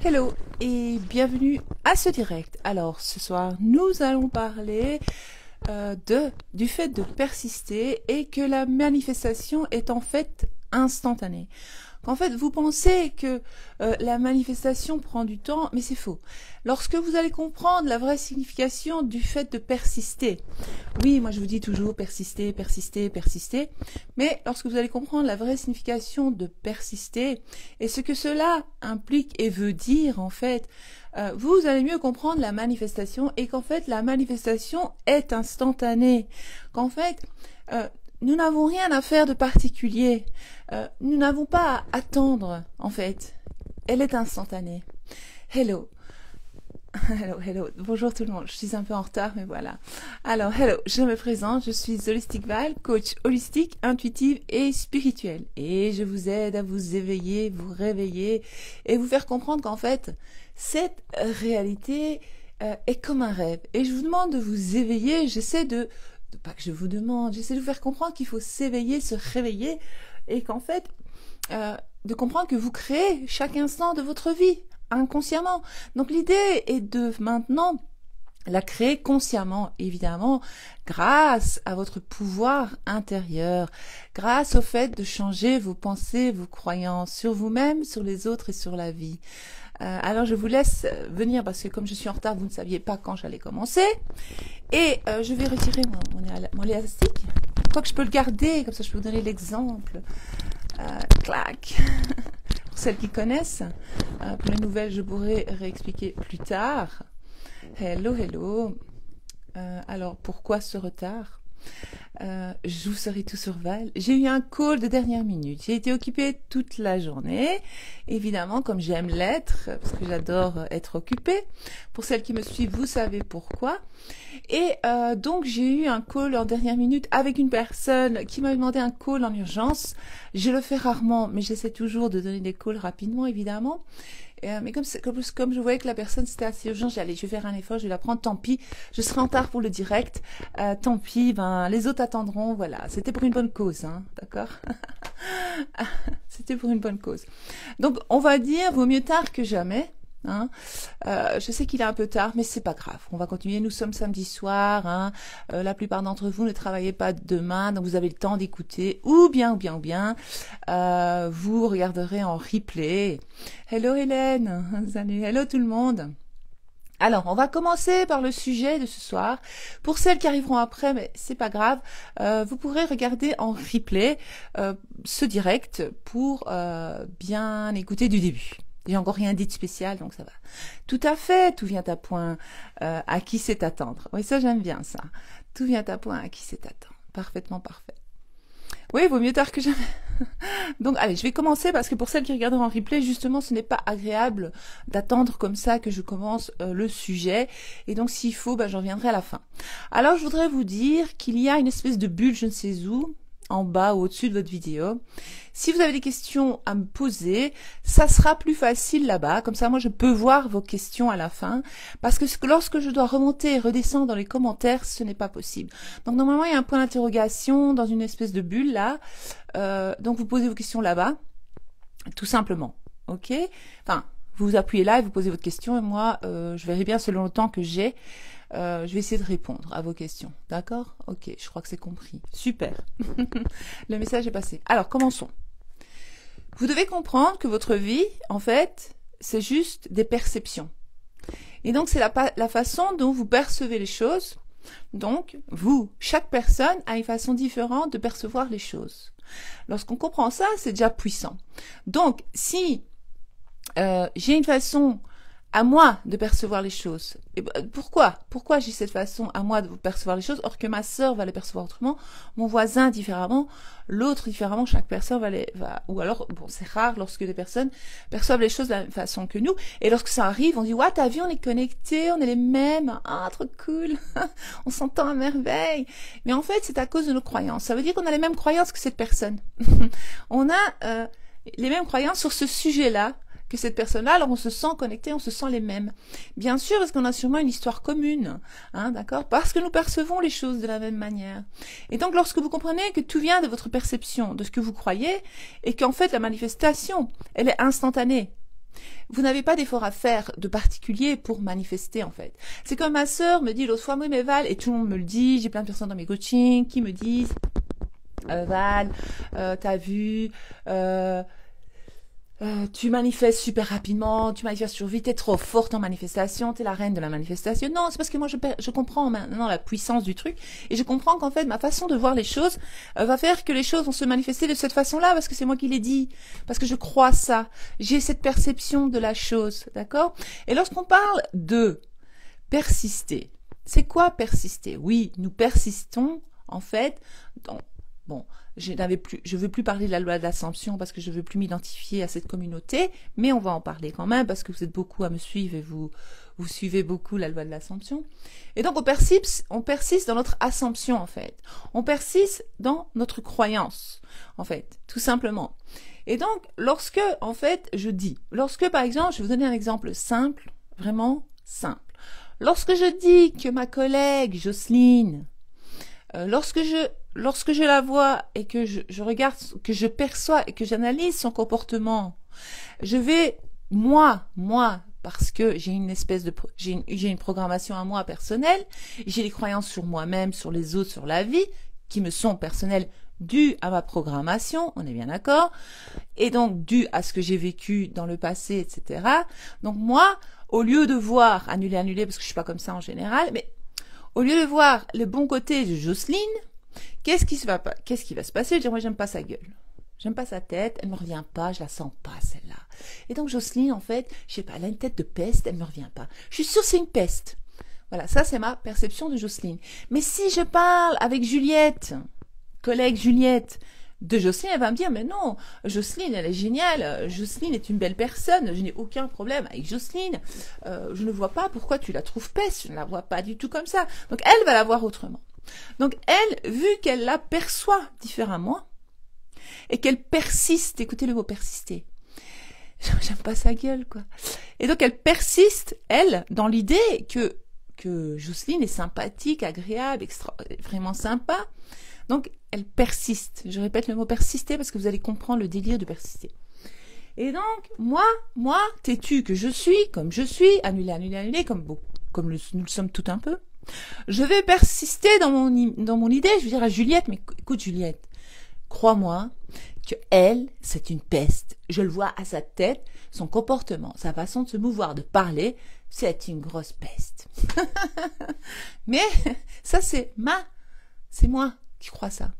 Hello et bienvenue à ce direct. Alors ce soir nous allons parler du fait de persister et que la manifestation est en fait instantanée. Qu'en fait vous pensez que la manifestation prend du temps, mais c'est faux. Lorsque vous allez comprendre la vraie signification du fait de persister, oui, moi je vous dis toujours persister, persister, persister, mais lorsque vous allez comprendre la vraie signification de persister et ce que cela implique et veut dire en fait, vous allez mieux comprendre la manifestation et qu'en fait la manifestation est instantanée, qu'en fait nous n'avons rien à faire de particulier, nous n'avons pas à attendre en fait, elle est instantanée. Hello. Hello, bonjour tout le monde, je suis un peu en retard mais voilà. Alors hello, je me présente, je suis Holistic Val, coach holistique, intuitive et spirituelle. Et je vous aide à vous éveiller, vous réveiller et vous faire comprendre qu'en fait, cette réalité est comme un rêve. Et je vous demande de vous éveiller, pas que je vous demande, j'essaie de vous faire comprendre qu'il faut s'éveiller, se réveiller et qu'en fait, de comprendre que vous créez chaque instant de votre vie inconsciemment. Donc l'idée est de maintenant la créer consciemment, évidemment, grâce à votre pouvoir intérieur, grâce au fait de changer vos pensées, vos croyances sur vous-même, sur les autres et sur la vie. Alors je vous laisse venir parce que comme je suis en retard, vous ne saviez pas quand j'allais commencer. Et je vais retirer mon élastique. Je crois que je peux le garder, comme ça je peux vous donner l'exemple. Clac. Pour celles qui connaissent, pour les nouvelles, je pourrais réexpliquer plus tard. Hello, hello. Alors, pourquoi ce retard? Je vous serai tout sur Val. J'ai eu un call de dernière minute. J'ai été occupée toute la journée. Évidemment, comme j'aime l'être, parce que j'adore être occupée. Pour celles qui me suivent, vous savez pourquoi. Et donc, j'ai eu un call en dernière minute avec une personne qui m'a demandé un call en urgence. Je le fais rarement, mais j'essaie toujours de donner des calls rapidement, évidemment. Mais comme je voyais que la personne c'était assez urgent, j'ai dit allez, je vais faire un effort, je vais la prendre, tant pis, je serai en retard pour le direct, tant pis, les autres attendront, voilà, c'était pour une bonne cause, hein, d'accord. C'était pour une bonne cause. Donc on va dire, vaut mieux tard que jamais. Hein. Je sais qu'il est un peu tard, mais c'est pas grave. On va continuer. Nous sommes samedi soir. Hein. La plupart d'entre vous ne travaillez pas demain, donc vous avez le temps d'écouter. Ou bien, vous regarderez en replay. Hello Hélène, salut. Hello tout le monde. Alors, on va commencer par le sujet de ce soir. Pour celles qui arriveront après, mais c'est pas grave, vous pourrez regarder en replay ce direct pour bien écouter du début. J'ai encore rien dit de spécial, donc ça va. Tout à fait, tout vient à point. À qui c'est attendre? Oui, ça j'aime bien ça. Tout vient à point, à qui c'est attendre? Parfaitement parfait. Oui, vaut mieux tard que jamais. Donc, allez, je vais commencer parce que pour celles qui regarderont en replay, justement, ce n'est pas agréable d'attendre comme ça que je commence le sujet. Et donc, s'il faut, j'en reviendrai à la fin. Alors, je voudrais vous dire qu'il y a une espèce de bulle, je ne sais où, en bas ou au-dessus de votre vidéo. Si vous avez des questions à me poser, ça sera plus facile là-bas. Comme ça, moi, je peux voir vos questions à la fin. Parce que lorsque je dois remonter et redescendre dans les commentaires, ce n'est pas possible. Donc, normalement, il y a un point d'interrogation dans une espèce de bulle là. Donc, vous posez vos questions là-bas. Tout simplement. OK? Enfin, vous appuyez là et vous posez votre question. Et moi, je verrai bien selon le temps que j'ai. Je vais essayer de répondre à vos questions. D'accord? Ok, je crois que c'est compris. Super. Le message est passé. Alors, commençons. Vous devez comprendre que votre vie, en fait, c'est juste des perceptions. Et donc, c'est la façon dont vous percevez les choses. Donc, chaque personne a une façon différente de percevoir les choses. Lorsqu'on comprend ça, c'est déjà puissant. Donc, si j'ai une façon à moi de percevoir les choses. Et pourquoi j'ai cette façon à moi de percevoir les choses, or que ma sœur va les percevoir autrement, mon voisin différemment, l'autre différemment, chaque personne ou alors, bon, c'est rare lorsque des personnes perçoivent les choses de la même façon que nous, et lorsque ça arrive, on dit, ouais, t'as vu, on est connectés, on est les mêmes, ah, trop cool, on s'entend à merveille. Mais en fait, c'est à cause de nos croyances. Ça veut dire qu'on a les mêmes croyances que cette personne. On a les mêmes croyances sur ce sujet-là, que cette personne-là, alors on se sent connecté, on se sent les mêmes. Bien sûr, parce qu'on a sûrement une histoire commune, hein, d'accord? Parce que nous percevons les choses de la même manière. Et donc, lorsque vous comprenez que tout vient de votre perception, de ce que vous croyez, et qu'en fait, la manifestation, elle est instantanée. vous n'avez pas d'effort à faire de particulier pour manifester, en fait. C'est comme ma sœur me dit l'autre fois, oui, mais Val, et tout le monde me le dit, j'ai plein de personnes dans mes coachings qui me disent, Val, t'as vu, tu manifestes super rapidement, tu manifestes sur vite, t'es trop forte en manifestation, t'es la reine de la manifestation. Non, c'est parce que moi je comprends maintenant la puissance du truc et je comprends qu'en fait ma façon de voir les choses va faire que les choses vont se manifester de cette façon-là parce que c'est moi qui l'ai dit, parce que je crois ça, j'ai cette perception de la chose, d'accord? Et lorsqu'on parle de persister, c'est quoi persister? Oui, nous persistons en fait dans bon, je veux plus parler de la loi de l'Ascension parce que je veux plus m'identifier à cette communauté, mais on va en parler quand même parce que vous êtes beaucoup à me suivre et vous suivez beaucoup la loi de l'Ascension. Et donc on persiste dans notre ascension en fait. On persiste dans notre croyance en fait, tout simplement. Et donc lorsque en fait lorsque par exemple, je vais vous donner un exemple simple, vraiment simple. Lorsque je dis que ma collègue Jocelyne, lorsque je la vois et que je regarde, que je perçois et que j'analyse son comportement, je vais, moi, parce que j'ai une programmation à moi personnelle, j'ai des croyances sur moi-même, sur les autres, sur la vie, qui me sont personnelles dues à ma programmation, on est bien d'accord, et donc dues à ce que j'ai vécu dans le passé, etc. Donc moi, au lieu de voir annuler, parce que je suis pas comme ça en général, mais au lieu de voir le bon côté de Jocelyne, qu'est-ce qui va se passer? Je vais dire, moi, j'aime pas sa gueule. J'aime pas sa tête, elle me revient pas, je la sens pas, celle-là. Et donc, Jocelyne, en fait, je sais pas, elle a une tête de peste, elle me revient pas. Je suis sûre que c'est une peste. Voilà, ça, c'est ma perception de Jocelyne. Mais si je parle avec Juliette, collègue Juliette, de Jocelyne, elle va me dire, mais non, Jocelyne, elle est géniale, Jocelyne est une belle personne, je n'ai aucun problème avec Jocelyne, je ne vois pas pourquoi tu la trouves peste, je ne la vois pas du tout comme ça. Donc, elle va la voir autrement. Donc, elle, vu qu'elle la perçoit différemment, et qu'elle persiste, écoutez le mot persister, j'aime pas sa gueule, quoi. Et donc, elle persiste, elle, dans l'idée que Jocelyne est sympathique, agréable, vraiment sympa. Donc, elle persiste. Je répète le mot persister parce que vous allez comprendre le délire de persister. Et donc, moi, têtue que je suis, comme je suis, annuler, comme nous le sommes tout un peu, je vais persister dans mon idée. Je vais dire à Juliette, mais écoute Juliette, crois-moi que elle, c'est une peste. Je le vois à sa tête, son comportement, sa façon de se mouvoir, de parler, c'est une grosse peste. Mais ça, c'est moi qui crois ça.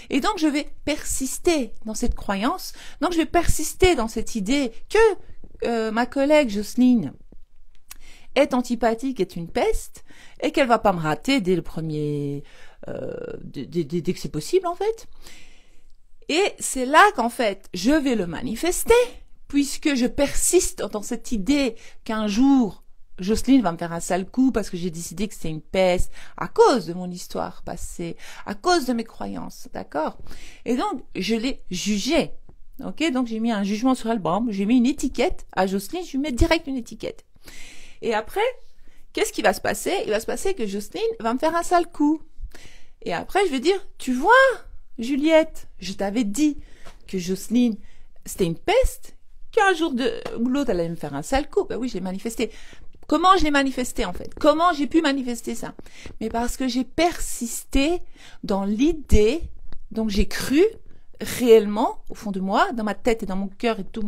Et donc, je vais persister dans cette croyance. Donc, je vais persister dans cette idée que ma collègue Jocelyne est antipathique, est une peste, et qu'elle va pas me rater dès le premier, dès que c'est possible, en fait. Et c'est là qu'en fait, je vais le manifester, puisque je persiste dans cette idée qu'un jour, Jocelyne va me faire un sale coup parce que j'ai décidé que c'était une peste à cause de mon histoire passée, à cause de mes croyances, d'accord? Et donc, je l'ai jugée, ok? Donc, j'ai mis un jugement sur elle, bon, j'ai mis une étiquette à Jocelyne, je lui mets direct une étiquette. Et après, qu'est-ce qui va se passer? Il va se passer que Jocelyne va me faire un sale coup. Et après, je vais dire, tu vois, Juliette, je t'avais dit que Jocelyne, c'était une peste, qu'un jour ou l'autre, elle allait me faire un sale coup. Ben oui, je l'ai manifesté. Comment je l'ai manifesté, en fait? Comment j'ai pu manifester ça? Mais parce que j'ai persisté dans l'idée, donc j'ai cru réellement, au fond de moi, dans ma tête et dans mon cœur et tout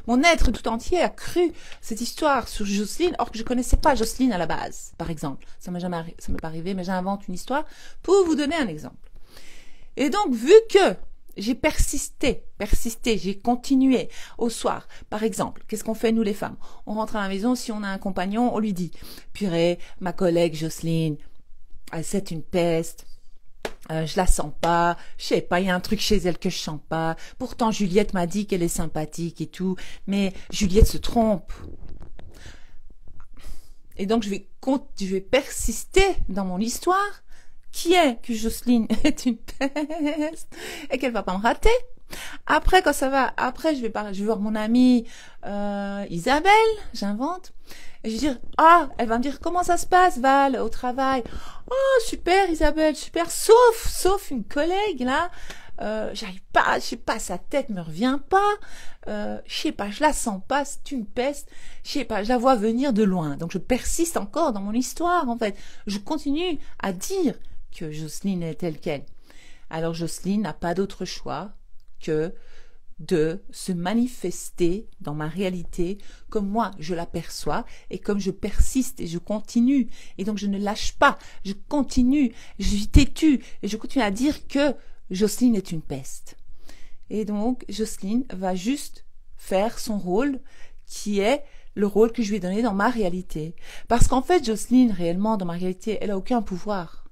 mon être tout entier a cru cette histoire sur Jocelyne, or que je connaissais pas Jocelyne à la base, par exemple. Ça m'est pas arrivé, mais j'invente une histoire pour vous donner un exemple. Et donc, vu que j'ai persisté, j'ai continué au soir. Par exemple, qu'est-ce qu'on fait nous les femmes? On rentre à la maison, si on a un compagnon, on lui dit « Purée, ma collègue Jocelyne, c'est une peste, je la sens pas, je sais pas, il y a un truc chez elle que je sens pas. Pourtant, Juliette m'a dit qu'elle est sympathique et tout, mais Juliette se trompe. » Et donc, je vais persister dans mon histoire qui est que Jocelyne est une peste et qu'elle va pas me rater. Après, quand ça va, après, je vais voir mon amie Isabelle, j'invente, et je vais dire, elle va me dire, comment ça se passe, Val, au travail? Oh, super, Isabelle, super, sauf une collègue, là, j'arrive pas, je sais pas, sa tête me revient pas, je sais pas, je la sens pas, c'est une peste, je sais pas, je la vois venir de loin. Donc je persiste encore dans mon histoire, en fait. Je continue à dire que Jocelyne est telle qu'elle. Alors Jocelyne n'a pas d'autre choix que de se manifester dans ma réalité comme moi je l'aperçois et comme je persiste et je continue et donc je ne lâche pas, je continue, je suis têtue et je continue à dire que Jocelyne est une peste. Et donc Jocelyne va juste faire son rôle qui est le rôle que je lui ai donné dans ma réalité. Parce qu'en fait Jocelyne réellement dans ma réalité elle a aucun pouvoir.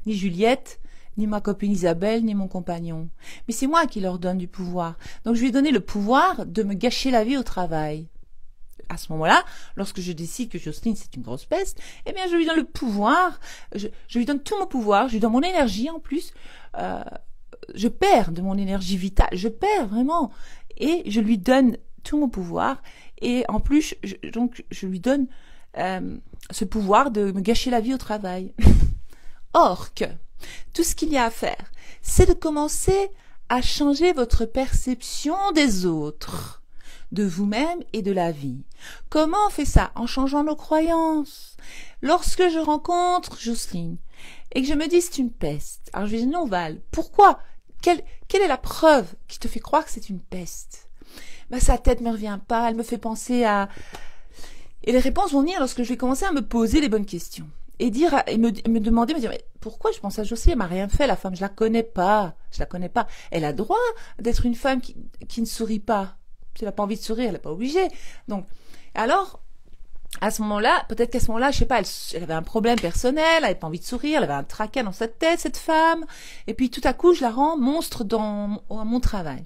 Ni Juliette, ni ma copine Isabelle, ni mon compagnon. Mais c'est moi qui leur donne du pouvoir. Donc je lui ai donné le pouvoir de me gâcher la vie au travail. À ce moment-là, lorsque je décide que Jocelyne c'est une grosse peste, eh bien je lui donne le pouvoir, je lui donne tout mon pouvoir, je lui donne mon énergie en plus. Je perds de mon énergie vitale, je perds vraiment. Et je lui donne tout mon pouvoir. Et en plus, je lui donne ce pouvoir de me gâcher la vie au travail. Or que tout ce qu'il y a à faire, c'est de commencer à changer votre perception des autres, de vous-même et de la vie. Comment on fait ça? En changeant nos croyances. Lorsque je rencontre Jocelyne et que je me dis c'est une peste, alors je lui dis non Val, pourquoi? Quelle est la preuve qui te fait croire que c'est une peste? Ben, sa tête me revient pas, elle me fait penser à... Et les réponses vont venir lorsque je vais commencer à me poser les bonnes questions. Et me demander, me dire, mais pourquoi je pense à Jocelyne? Elle m'a rien fait, la femme, je la connais pas. Elle a droit d'être une femme qui ne sourit pas. Si elle n'a pas envie de sourire, elle n'est pas obligée. Donc, alors, à ce moment-là, peut-être qu'à ce moment-là, je sais pas, elle avait un problème personnel, elle n'avait pas envie de sourire, elle avait un tracas dans sa tête, cette femme. Et puis, tout à coup, je la rends monstre dans mon travail.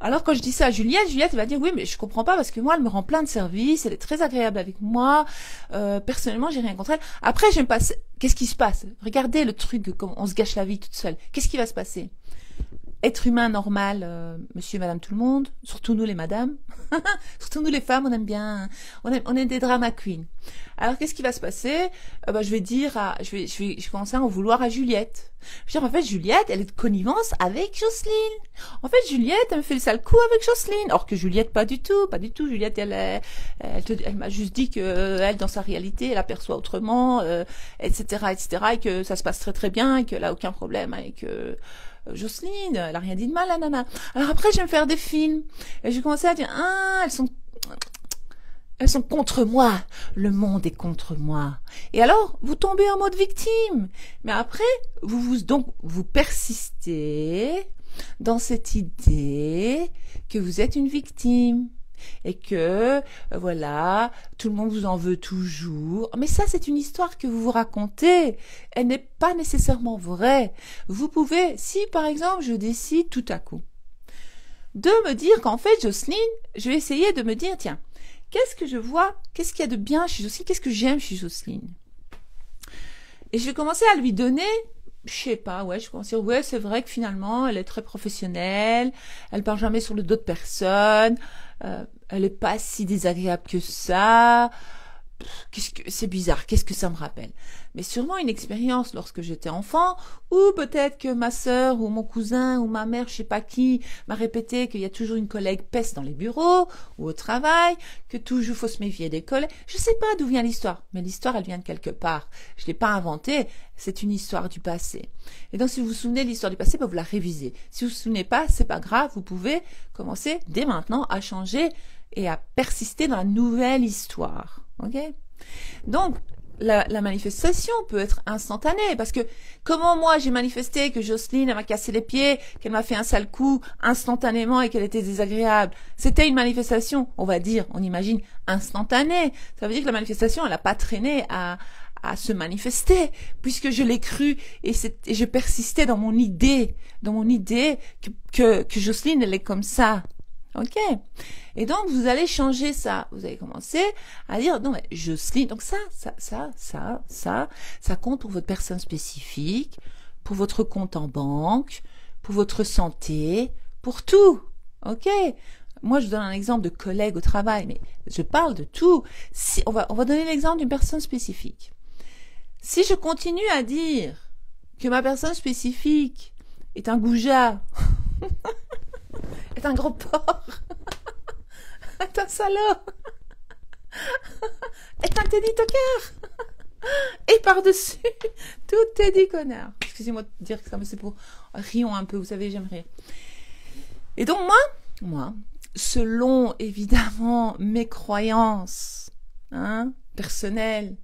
Alors quand je dis ça à Juliette, elle va dire oui mais je comprends pas parce que moi elle me rend plein de services, elle est très agréable avec moi, personnellement j'ai rien contre elle. Après j'aime pas, qu'est-ce qui se passe? Regardez le truc, comme on se gâche la vie toute seule. Qu'est-ce qui va se passer? Être humain normal, monsieur et madame tout le monde, surtout nous les madames, surtout nous les femmes, on aime bien, on est des drama queens. Alors qu'est-ce qui va se passer? Je vais commencer à en vouloir à Juliette. Je veux dire, en fait, Juliette, elle est de connivence avec Jocelyne. En fait, Juliette, elle me fait le sale coup avec Jocelyne. Or que Juliette, pas du tout. Juliette, elle m'a juste dit que elle, dans sa réalité, elle aperçoit autrement, etc., et que ça se passe très très bien, et qu'elle a aucun problème avec Jocelyne. Elle a rien dit de mal, la nana. Alors après, je vais me faire des films. Et je vais commencer à dire, elles sont contre moi. Le monde est contre moi. Et alors, vous tombez en mode victime. Mais après, vous persistez dans cette idée que vous êtes une victime. Et que, voilà, tout le monde vous en veut toujours. Mais ça, c'est une histoire que vous vous racontez. Elle n'est pas nécessairement vraie. Vous pouvez, si par exemple, je décide tout à coup de me dire qu'en fait, Jocelyne, je vais essayer de me dire, tiens, qu'est-ce que je vois? Qu'est-ce qu'il y a de bien chez Jocelyne? Qu'est-ce que j'aime chez Jocelyne? Et je vais commencer à lui donner, je sais pas, je commence à dire, ouais, c'est vrai que finalement, elle est très professionnelle, elle parle jamais sur le dos de personne, elle est pas si désagréable que ça. C'est bizarre, qu'est-ce que ça me rappelle? Mais sûrement une expérience lorsque j'étais enfant, ou peut-être que ma sœur ou mon cousin ou ma mère, je sais pas qui, m'a répété qu'il y a toujours une collègue peste dans les bureaux ou au travail, que toujours faut se méfier des collègues. Je sais pas d'où vient l'histoire, mais l'histoire elle vient de quelque part. Je l'ai pas inventée, c'est une histoire du passé. Et donc si vous vous souvenez de l'histoire du passé, vous la révisez. Si vous vous souvenez pas, c'est pas grave, vous pouvez commencer dès maintenant à changer et à persister dans la nouvelle histoire. Ok? Donc, la manifestation peut être instantanée, parce que comment moi j'ai manifesté que Jocelyne elle m'a cassé les pieds, qu'elle m'a fait un sale coup instantanément et qu'elle était désagréable, c'était une manifestation, on va dire, on imagine, instantanée. Ça veut dire que la manifestation elle n'a pas traîné à se manifester, puisque je l'ai cru et je persistais dans mon idée que Jocelyne elle est comme ça. Ok? Et donc, vous allez changer ça. Vous allez commencer à dire, non, mais Jocelyne, donc ça compte pour votre personne spécifique, pour votre compte en banque, pour votre santé, pour tout. Ok? Moi, je vous donne un exemple de collègue au travail, mais je parle de tout. On va donner l'exemple d'une personne spécifique. Si je continue à dire que ma personne spécifique est un goujat, est un gros porc, est un salaud, est un Teddy Tocard. Et par-dessus, tout Teddy connard. Excusez-moi de dire que ça, mais c'est pour rions un peu, vous savez, j'aime rire. Et donc moi, selon évidemment mes croyances, personnelles,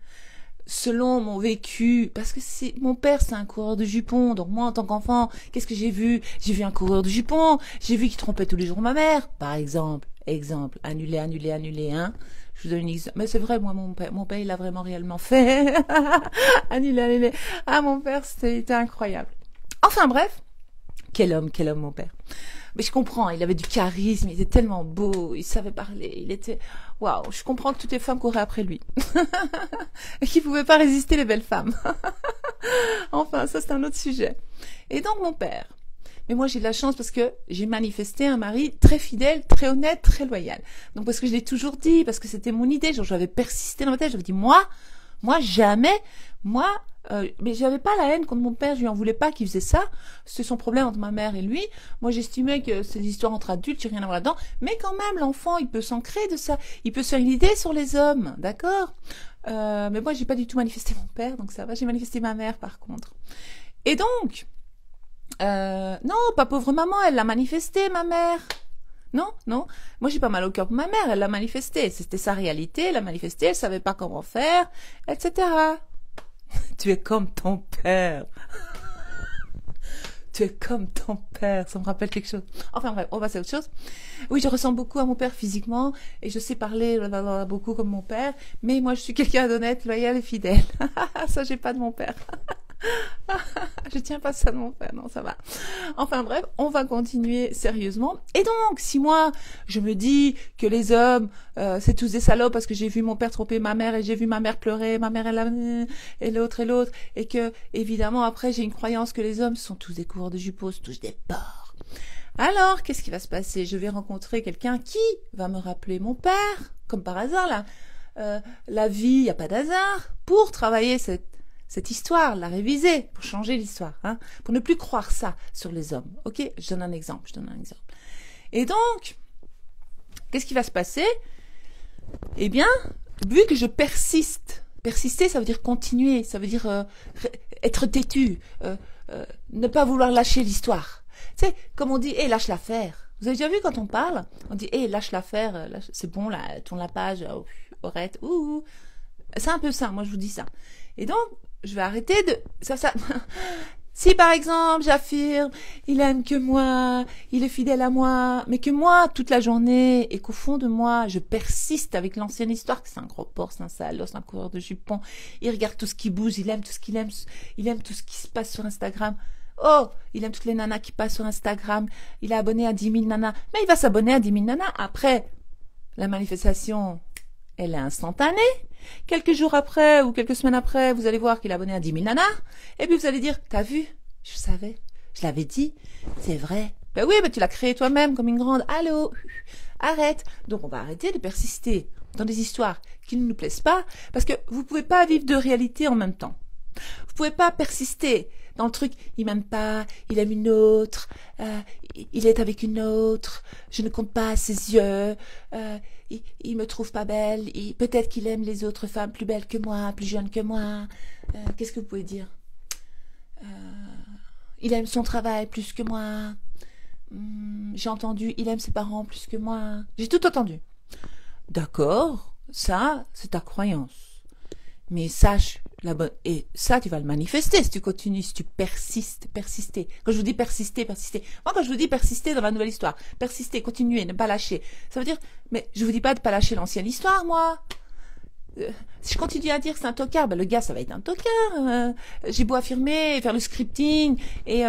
selon mon vécu, parce que mon père c'est un coureur de jupons, donc moi en tant qu'enfant, qu'est-ce que j'ai vu? J'ai vu un coureur de jupons, j'ai vu qu'il trompait tous les jours ma mère, par exemple, annulé, hein. Je vous donne une exemple, mais c'est vrai, moi mon père il a vraiment réellement fait, annulé, ah mon père c'était incroyable. Enfin bref, quel homme mon père. Mais je comprends, il avait du charisme, il était tellement beau, il savait parler, il était... Waouh, je comprends que toutes les femmes couraient après lui. Et qu'il ne pouvait pas résister les belles femmes. Enfin, ça c'est un autre sujet. Et donc mon père. Mais moi j'ai de la chance parce que j'ai manifesté un mari très fidèle, très honnête, très loyal. Donc parce que je l'ai toujours dit, parce que c'était mon idée, genre j'avais persisté dans ma tête, j'avais dit moi jamais, mais j'avais pas la haine contre mon père, je lui en voulais pas qu'il faisait ça, c'est son problème entre ma mère et lui, moi j'estimais que c'est des histoires entre adultes, il n'y a rien à voir là-dedans, mais quand même l'enfant il peut s'ancrer de ça, il peut se faire une idée sur les hommes, d'accord, mais moi j'ai pas du tout manifesté mon père, donc ça va, j'ai manifesté ma mère par contre. Et donc, non, pas pauvre maman, elle l'a manifesté ma mère. Non, moi j'ai pas mal au cœur pour ma mère, elle l'a manifesté, c'était sa réalité, elle l'a manifesté, elle savait pas comment faire, etc. Tu es comme ton père. Tu es comme ton père, ça me rappelle quelque chose. Enfin bref, on va passer à autre chose. Oui, je ressemble beaucoup à mon père physiquement, et je sais parler beaucoup comme mon père, mais moi je suis quelqu'un d'honnête, loyal et fidèle. Ça j'ai pas de mon père. Je tiens pas ça de mon père, non, ça va. Enfin bref, on va continuer sérieusement. Et donc, si moi, je me dis que les hommes, c'est tous des salauds parce que j'ai vu mon père tromper ma mère et j'ai vu ma mère pleurer, ma mère et l'autre, et que, évidemment, après, j'ai une croyance que les hommes sont tous des coureurs de jupons, tous des porcs. Alors, qu'est-ce qui va se passer? Je vais rencontrer quelqu'un qui va me rappeler mon père, comme par hasard, là. La vie, il n'y a pas d'hasard. Pour travailler cette histoire, la réviser, pour changer l'histoire, pour ne plus croire ça sur les hommes. Ok, je donne un exemple. Et donc, qu'est-ce qui va se passer? Eh bien, vu que je persiste, persister, ça veut dire continuer, ça veut dire être têtu, ne pas vouloir lâcher l'histoire. Tu sais, comme on dit, lâche l'affaire. Vous avez déjà vu quand on parle, on dit, lâche l'affaire, c'est bon, là, tourne la page, arrête, ouh. C'est un peu ça, moi je vous dis ça. Et donc, je vais arrêter de... Ça. Si par exemple, j'affirme, il aime que moi, il est fidèle à moi, mais que moi, toute la journée, et qu'au fond de moi, je persiste avec l'ancienne histoire, que c'est un gros porc, c'est un salaud, c'est un coureur de jupons, il regarde tout ce qui bouge, il aime tout ce qu'il aime, il aime tout ce qui se passe sur Instagram. Oh, il aime toutes les nanas qui passent sur Instagram, il est abonné à 10 000 nanas, mais il va s'abonner à 10 000 nanas. Après, la manifestation, elle est instantanée. Quelques jours après ou quelques semaines après, vous allez voir qu'il est abonné à 10 000 nanas. Et puis vous allez dire, t'as vu? Je savais. Je l'avais dit. C'est vrai. Ben oui, tu l'as créé toi-même comme une grande. Allô? Arrête. Donc on va arrêter de persister dans des histoires qui ne nous plaisent pas parce que vous pouvez pas vivre deux réalités en même temps. Vous pouvez pas persister dans le truc, il m'aime pas, il aime une autre, il est avec une autre, je ne compte pas à ses yeux, il me trouve pas belle, peut-être qu'il aime les autres femmes plus belles que moi, plus jeunes que moi. Qu'est-ce que vous pouvez dire? Il aime son travail plus que moi. J'ai entendu, il aime ses parents plus que moi. J'ai tout entendu. D'accord, ça, c'est ta croyance. Mais sache, et ça, tu vas le manifester si tu continues, si tu persister. Quand je vous dis persister. Moi, quand je vous dis persister dans la nouvelle histoire, persister, continuer, ne pas lâcher. Ça veut dire, mais je vous dis pas de pas lâcher l'ancienne histoire, moi. Si je continue à dire que c'est un tocard, le gars, ça va être un tocard. J'ai beau affirmer, faire le scripting et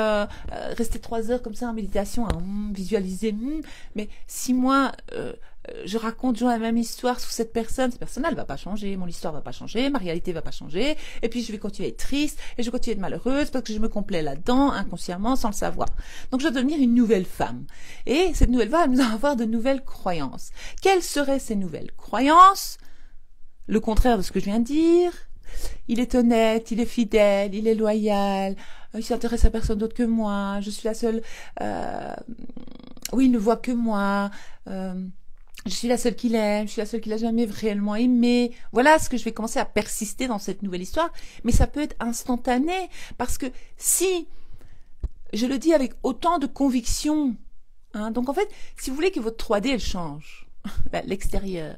rester 3 heures comme ça en méditation, à visualiser. Mais si moi, je raconte toujours la même histoire sous cette personne elle va pas changer, mon histoire va pas changer, ma réalité va pas changer, et puis je vais continuer à être triste, et je vais continuer à être malheureuse parce que je me complais là-dedans, inconsciemment, sans le savoir. Donc je dois devenir une nouvelle femme. Et cette nouvelle femme, elle doit avoir de nouvelles croyances. Quelles seraient ces nouvelles croyances? Le contraire de ce que je viens de dire. Il est honnête, il est fidèle, il est loyal, il s'intéresse à personne d'autre que moi, je suis la seule... oui, il ne voit que moi, je suis la seule qu'il aime, je suis la seule qu'il a jamais réellement aimé. Voilà ce que je vais commencer à persister dans cette nouvelle histoire. Mais ça peut être instantané, parce que si, je le dis avec autant de conviction, hein, donc en fait, si vous voulez que votre 3D, elle change, l'extérieur,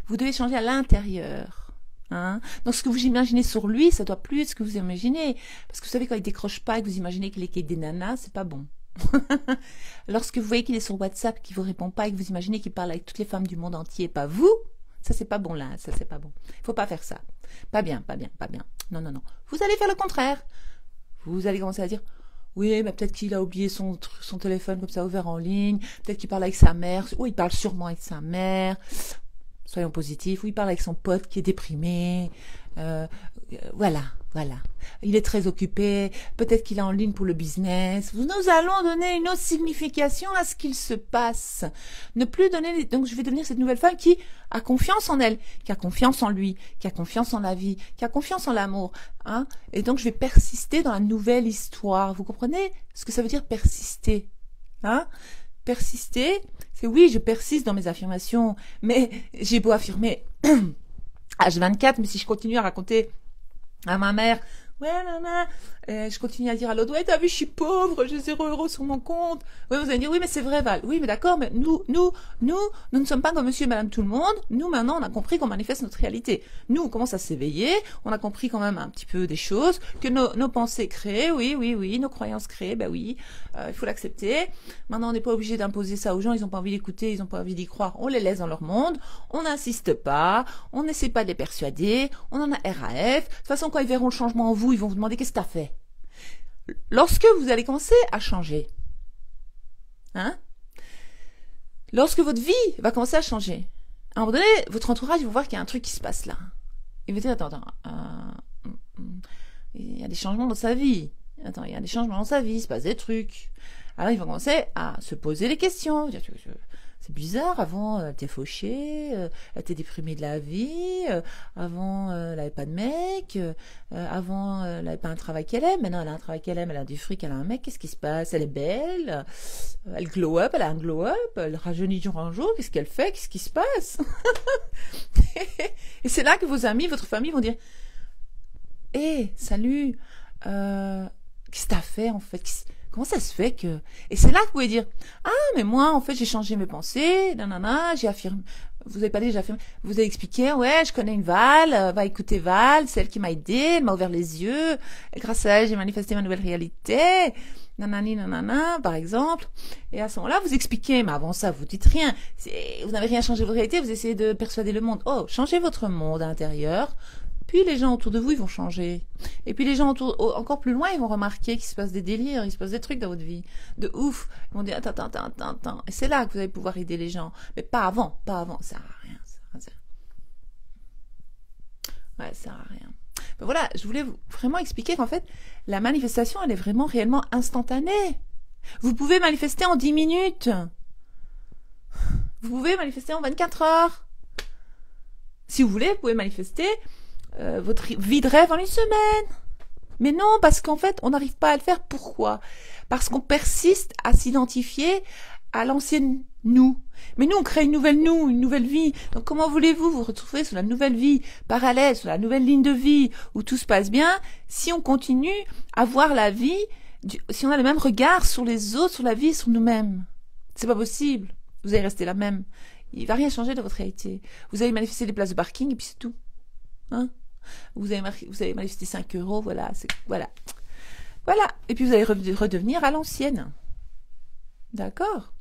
vous devez changer à l'intérieur. Hein, donc ce que vous imaginez sur lui, ça doit plus être ce que vous imaginez. Parce que vous savez, quand il décroche pas et que vous imaginez qu'il est avec des nanas, c'est pas bon. Lorsque vous voyez qu'il est sur WhatsApp, qu'il vous répond pas et que vous imaginez qu'il parle avec toutes les femmes du monde entier, pas vous, ça c'est pas bon là, ça c'est pas bon. Il faut pas faire ça. Pas bien, pas bien, pas bien. Non, non, non. Vous allez faire le contraire. Vous allez commencer à dire, oui, mais peut-être qu'il a oublié son téléphone comme ça ouvert en ligne, peut-être qu'il parle avec sa mère, ou il parle sûrement avec sa mère, soyons positifs, ou il parle avec son pote qui est déprimé, voilà. Il est très occupé, peut-être qu'il est en ligne pour le business. Nous allons donner une autre signification à ce qu'il se passe. Ne plus donner... Donc je vais devenir cette nouvelle femme qui a confiance en elle, qui a confiance en lui, qui a confiance en la vie, qui a confiance en l'amour. Hein, et donc je vais persister dans la nouvelle histoire. Vous comprenez ce que ça veut dire persister, hein? Persister, c'est oui, je persiste dans mes affirmations, mais j'ai beau affirmer H24, mais si je continue à raconter à ma mère, ouais, maman, je continue à dire à l'autre, ouais, t'as vu, je suis pauvre, j'ai 0 € sur mon compte. Oui, vous allez dire, oui, mais c'est vrai, Val. Oui, mais d'accord, mais nous ne sommes pas comme monsieur et madame tout le monde. Nous, maintenant, on a compris qu'on manifeste notre réalité. Nous, on commence à s'éveiller, on a compris quand même un petit peu des choses, que nos pensées créent, oui, nos croyances créent, ben oui, il faut l'accepter. Maintenant, on n'est pas obligé d'imposer ça aux gens, ils n'ont pas envie d'écouter, ils n'ont pas envie d'y croire, on les laisse dans leur monde, on n'insiste pas, on n'essaie pas de les persuader, on en a RAF. De toute façon, quand ils verront le changement en vous, ils vont vous demander qu'est-ce que t'as fait. Lorsque vous allez commencer à changer, hein, lorsque votre vie va commencer à changer, à un moment donné, votre entourage va voir qu'il y a un truc qui se passe là. Il va dire, attends, il y a des changements dans sa vie. Attends, il y a des changements dans sa vie, il se passe des trucs. Alors, ils vont commencer à se poser les questions. C'est bizarre, avant, elle était fauchée, elle était déprimée de la vie, avant, elle n'avait pas de mec, avant, elle n'avait pas un travail qu'elle aime, maintenant, elle a un travail qu'elle aime, elle a du fric, elle a un mec, qu'est-ce qui se passe? Elle est belle, elle glow up, elle a un glow up, elle rajeunit jour en jour, qu'est-ce qu'elle fait? Qu'est-ce qui se passe? Et c'est là que vos amis, votre famille vont dire, hé, salut, qu'est-ce que t'as fait, en fait? Comment ça se fait que... Et c'est là que vous pouvez dire, ah, mais moi, en fait, j'ai changé mes pensées, nanana, j'ai affirmé... Vous avez pas déjà affirmé, vous avez expliqué, ouais, je connais une Val, va écouter Val, c'est elle qui m'a aidé, elle m'a ouvert les yeux, et grâce à elle, j'ai manifesté ma nouvelle réalité, nanani, nanana, par exemple. Et à ce moment-là, vous expliquez, mais avant ça, vous dites rien. Vous n'avez rien changé de votre réalité, vous essayez de persuader le monde. Oh, changez votre monde intérieur. Puis les gens autour de vous, ils vont changer. Et puis les gens encore plus loin, ils vont remarquer qu'il se passe des délires, il se passe des trucs dans votre vie. De ouf. Ils vont dire, attends. Et c'est là que vous allez pouvoir aider les gens. Mais pas avant, ça sert à rien. Ouais, ça sert à rien. Ben voilà, je voulais vraiment expliquer qu'en fait, la manifestation, elle est vraiment réellement instantanée. Vous pouvez manifester en 10 minutes. Vous pouvez manifester en 24 heures. Si vous voulez, vous pouvez manifester votre vie de rêve en 1 semaine. Mais non, parce qu'en fait, on n'arrive pas à le faire. Pourquoi? Parce qu'on persiste à s'identifier à l'ancienne nous. Mais nous, on crée une nouvelle vie. Donc comment voulez-vous vous retrouver sur la nouvelle vie parallèle, sur la nouvelle ligne de vie, où tout se passe bien, si on continue à voir la vie, si on a le même regard sur les autres, sur la vie, sur nous-mêmes? C'est pas possible. Vous allez rester la même. Il va rien changer de votre réalité. Vous allez manifester des places de parking et puis c'est tout. Hein? Vous avez manifesté 5 €, voilà. Et puis vous allez redevenir à l'ancienne. D'accord?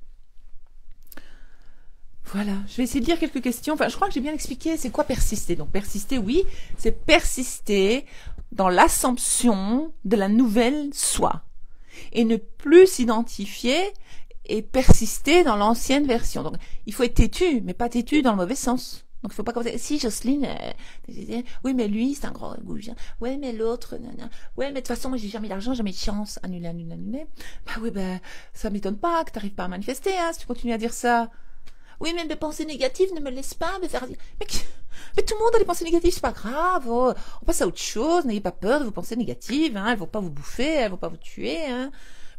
Voilà, je vais essayer de lire quelques questions. Enfin, je crois que j'ai bien expliqué c'est quoi persister. Donc persister, oui, c'est persister dans l'assomption de la nouvelle soi. Et ne plus s'identifier et persister dans l'ancienne version. Donc il faut être têtu, mais pas têtu dans le mauvais sens. Donc il faut pas commencer. Si Jocelyne, oui mais lui c'est un gros goujat. Ouais mais l'autre, ouais mais de toute façon moi j'ai jamais d'argent, jamais de chance. Annuler. Bah oui ça m'étonne pas que t'arrives pas à manifester, hein, si tu continues à dire ça. Oui mais mes pensées négatives ne me laissent pas me faire dire. Mais tout le monde a des pensées négatives, c'est pas grave. Oh, on passe à autre chose. N'ayez pas peur de vos pensées négatives. Hein, elles vont pas vous bouffer, elles vont pas vous tuer. Hein.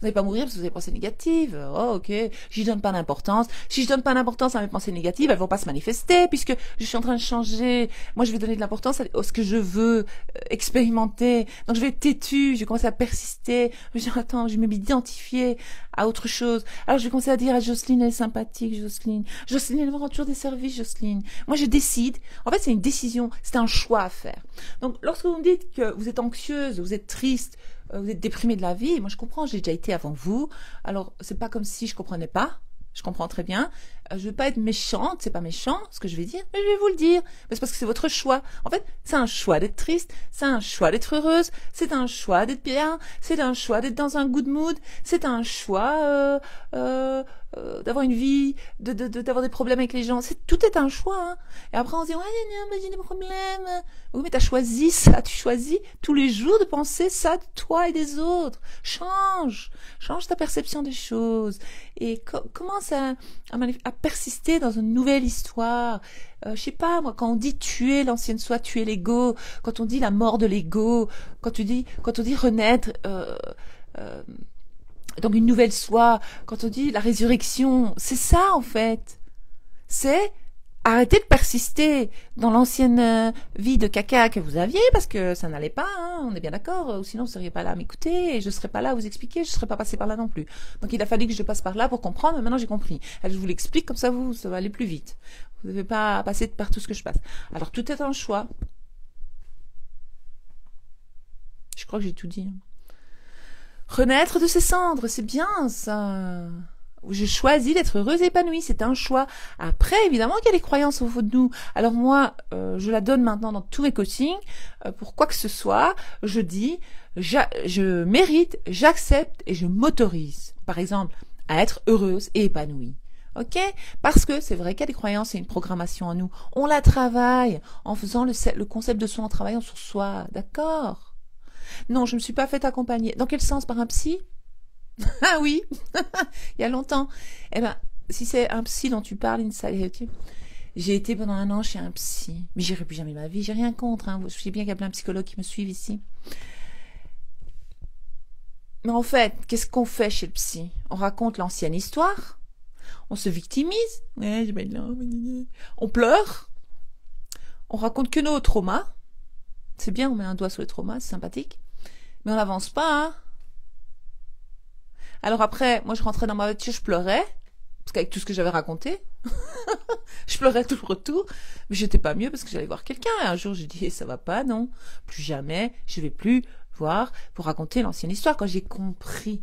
Vous n'allez pas mourir parce que vous avez des pensées négatives. Oh, ok. J'y donne pas d'importance. Si je donne pas d'importance à mes pensées négatives, elles vont pas se manifester puisque je suis en train de changer. Moi, je vais donner de l'importance à ce que je veux expérimenter. Donc, je vais être têtue. Je vais commencer à persister. Je vais dire, attends, je vais m'identifier à autre chose. Alors, je vais commencer à dire à Jocelyne, elle est sympathique, Jocelyne. Jocelyne, elle me rend toujours des services, Jocelyne. Moi, je décide. En fait, c'est une décision. C'est un choix à faire. Donc, lorsque vous me dites que vous êtes anxieuse, vous êtes triste, vous êtes déprimé de la vie, moi je comprends, j'ai déjà été avant vous, alors c'est pas comme si je comprenais pas, je comprends très bien, je veux pas être méchante, c'est pas méchant ce que je vais dire, mais je vais vous le dire, mais c'est parce que c'est votre choix. En fait, c'est un choix d'être triste, c'est un choix d'être heureuse, c'est un choix d'être bien, c'est un choix d'être dans un good mood, c'est un choix d'avoir une vie, d'avoir des problèmes avec les gens, tout est un choix. Hein. Et après on se dit, ouais, non, mais j'ai des problèmes. Oui, mais t'as choisi ça, tu choisis tous les jours de penser ça de toi et des autres. Change ta perception des choses et commence à persister dans une nouvelle histoire. Je sais pas, moi, quand on dit tuer l'ancienne soi, tuer l'ego, quand on dit la mort de l'ego, quand on dit renaître, donc une nouvelle soi, quand on dit la résurrection, c'est ça en fait. C'est arrêter de persister dans l'ancienne vie de caca que vous aviez parce que ça n'allait pas, hein, on est bien d'accord, ou sinon vous ne seriez pas là à m'écouter et je ne serais pas là à vous expliquer, je ne serais pas passé par là non plus. Donc il a fallu que je passe par là pour comprendre, mais maintenant j'ai compris. Alors, je vous l'explique comme ça, ça va aller plus vite. Vous ne devez pas passer par tout ce que je passe. Alors tout est un choix. Je crois que j'ai tout dit. Renaître de ses cendres, c'est bien ça. Je choisis d'être heureuse et épanouie, c'est un choix. Après, évidemment qu'il y a des croyances au fond de nous. Alors moi, je la donne maintenant dans tous mes coachings. Pour quoi que ce soit, je dis, je mérite, j'accepte et je m'autorise. Par exemple, à être heureuse et épanouie. Ok? Parce que c'est vrai qu'il y a des croyances et une programmation en nous. On la travaille en faisant le concept de soi, en travaillant sur soi. D'accord? Non, je ne me suis pas fait accompagner. Dans quel sens? Par un psy? Ah oui, il y a longtemps. Eh ben, si c'est un psy dont tu parles, j'ai été pendant 1 an chez un psy. Mais j'irai plus jamais de ma vie, j'ai rien contre. Hein. Je sais bien qu'il y a plein de psychologues qui me suivent ici. Mais en fait, qu'est-ce qu'on fait chez le psy? On raconte l'ancienne histoire, on se victimise, on pleure, on raconte que nos traumas. C'est bien, on met un doigt sur les traumas, c'est sympathique. Mais on n'avance pas, hein. Alors après, moi je rentrais dans ma voiture, je pleurais, parce qu'avec tout ce que j'avais raconté, je pleurais tout le retour, mais j'étais pas mieux parce que j'allais voir quelqu'un. Et un jour j'ai dit, ça va pas, non, plus jamais, je vais plus voir pour raconter l'ancienne histoire. Quand j'ai compris